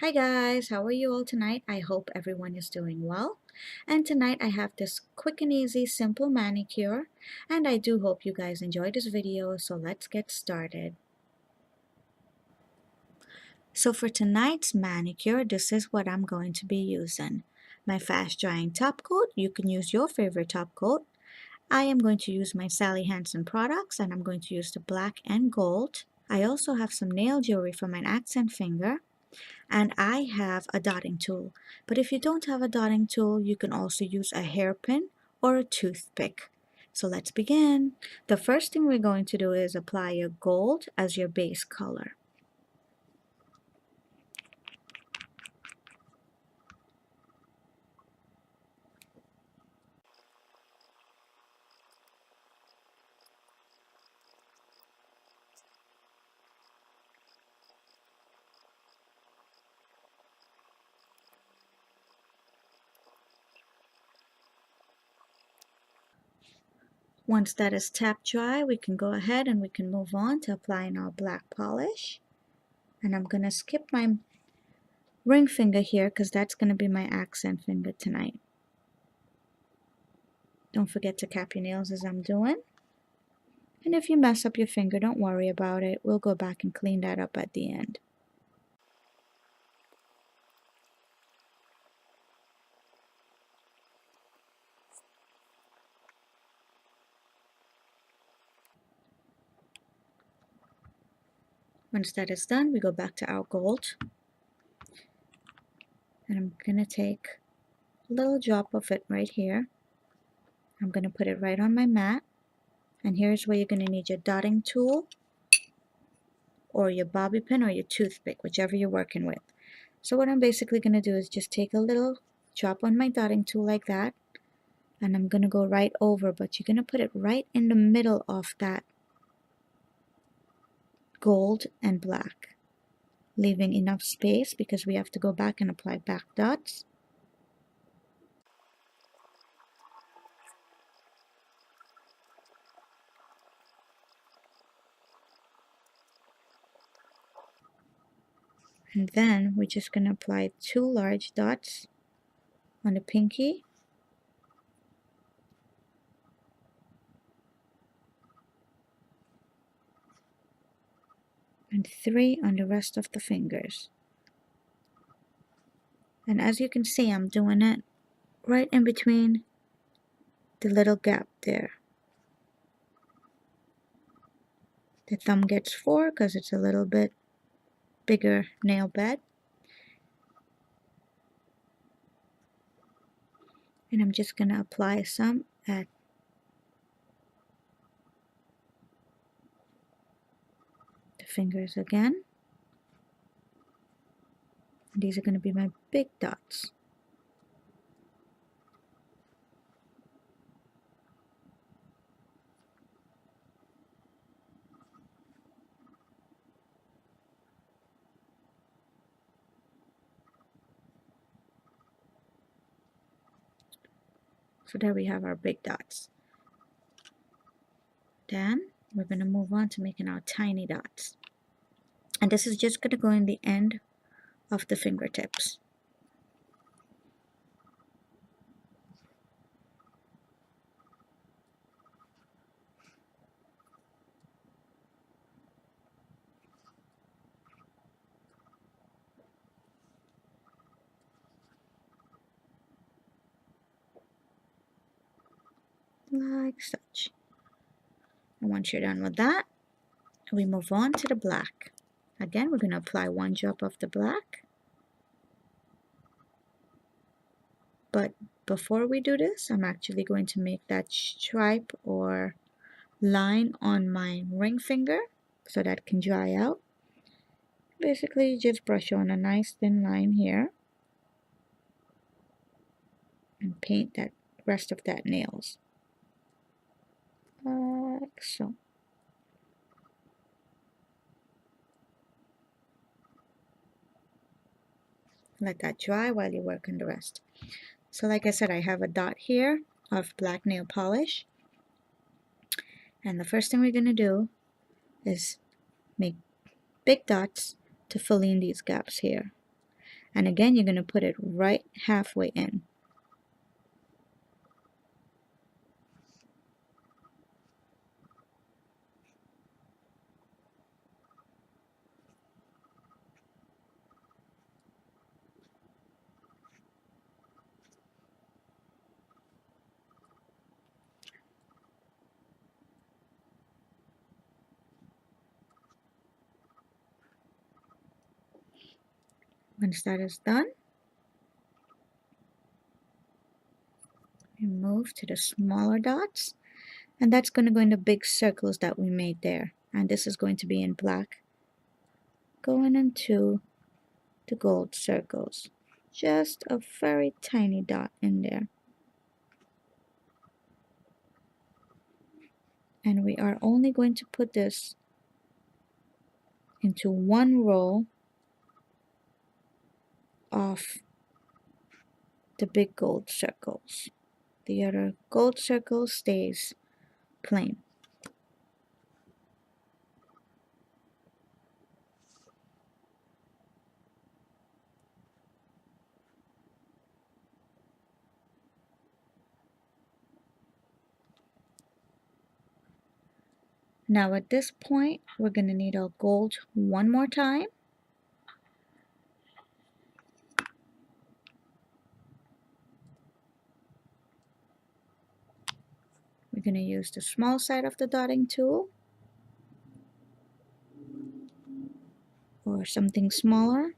Hi guys, how are you all tonight? I hope everyone is doing well. And tonight I have this quick and easy simple manicure, and I do hope you guys enjoyed this video, so let's get started. So for tonight's manicure, this is what I'm going to be using. My fast drying top coat. You can use your favorite top coat. I am going to use my Sally Hansen products, and I'm going to use the black and gold. I also have some nail jewelry for my accent finger. And I have a dotting tool. But if you don't have a dotting tool, you can also use a hairpin or a toothpick. So let's begin. The first thing we're going to do is apply your gold as your base color. Once that is tap dry, we can go ahead and we can move on to applying our black polish. And I'm going to skip my ring finger here because that's going to be my accent finger tonight. Don't forget to cap your nails as I'm doing. And if you mess up your finger, don't worry about it. We'll go back and clean that up at the end. Once that is done, we go back to our gold. And I'm going to take a little drop of it right here. I'm going to put it right on my mat. And here's where you're going to need your dotting tool or your bobby pin or your toothpick, whichever you're working with. So what I'm basically going to do is just take a little drop on my dotting tool like that. And I'm going to go right over, but you're going to put it right in the middle of that gold and black, leaving enough space because we have to go back and apply back dots. And then we're just going to apply 2 large dots on the pinky and 3 on the rest of the fingers. And as you can see, I'm doing it right in between the little gap there. The thumb gets 4 because it's a little bit bigger nail bed. And I'm just going to apply some at the fingers again. And these are going to be my big dots. So there we have our big dots. Then we're going to move on to making our tiny dots. And this is just going to go in the end of the fingertips. Like such. And once you're done with that, we move on to the black. Again, we're going to apply 1 drop of the black. But before we do this, I'm actually going to make that stripe or line on my ring finger so that can dry out. Basically, just brush on a nice thin line here and paint that rest of that nails. Like so. Let that dry while you work on the rest. So like I said, I have a dot here of black nail polish. And the first thing we're going to do is make big dots to fill in these gaps here. And again, you're going to put it right halfway in. Once that is done, we move to the smaller dots, and that's going to go in the big circles that we made there. And this is going to be in black, going into the gold circles. Just a very tiny dot in there. And we are only going to put this into one row of the big gold circles. The other gold circle stays plain. Now at this point, we're going to need our gold one more time. We're going to use the small side of the dotting tool or something smaller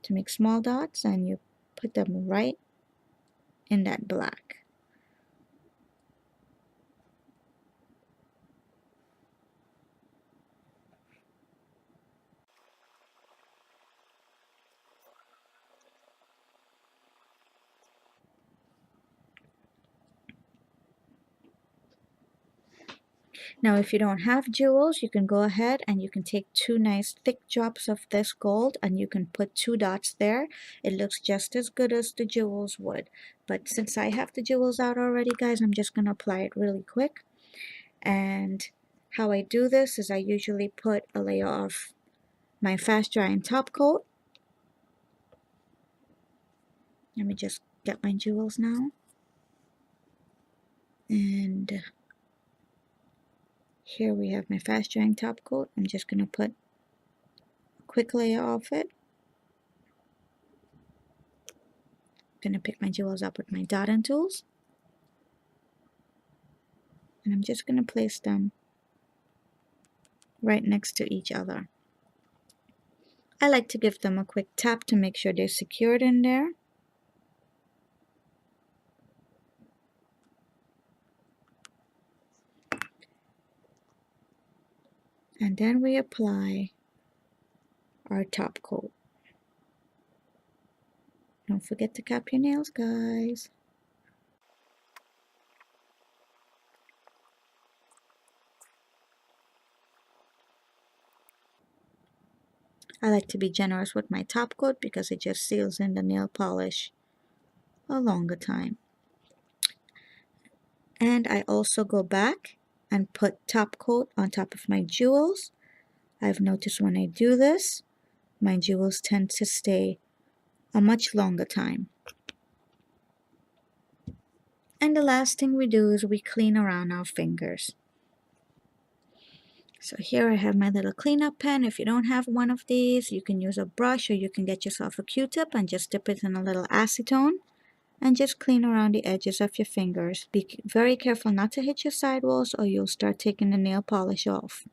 to make small dots, and you put them right in that black. Now if you don't have jewels, you can go ahead and you can take two nice thick drops of this gold and you can put two dots there. It looks just as good as the jewels would. But since I have the jewels out already, guys, I'm just going to apply it really quick. And how I do this is I usually put a layer of my fast drying top coat. Let me just get my jewels now. And here we have my fast drying top coat. I'm just going to put a quick layer of it. I'm going to pick my jewels up with my dotting tools. And I'm just going to place them right next to each other. I like to give them a quick tap to make sure they're secured in there. And then we apply our top coat. Don't forget to cap your nails, guys. I like to be generous with my top coat because it just seals in the nail polish a longer time. And I also go back and put top coat on top of my jewels. I've noticed when I do this, my jewels tend to stay a much longer time. And the last thing we do is we clean around our fingers. So here I have my little cleanup pen. If you don't have one of these, you can use a brush or you can get yourself a Q-tip and just dip it in a little acetone and just clean around the edges of your fingers. Be very careful not to hit your sidewalls or you'll start taking the nail polish off.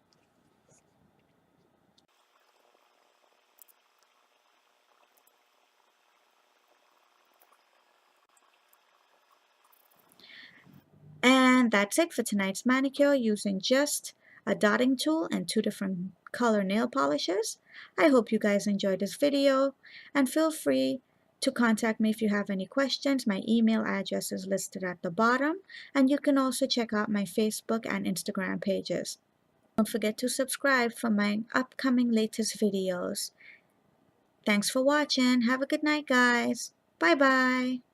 And that's it for tonight's manicure using just a dotting tool and two different color nail polishes. I hope you guys enjoyed this video and feel free to contact me if you have any questions. My email address is listed at the bottom and you can also check out my Facebook and Instagram pages. Don't forget to subscribe for my upcoming latest videos. Thanks for watching. Have a good night, guys. Bye-bye.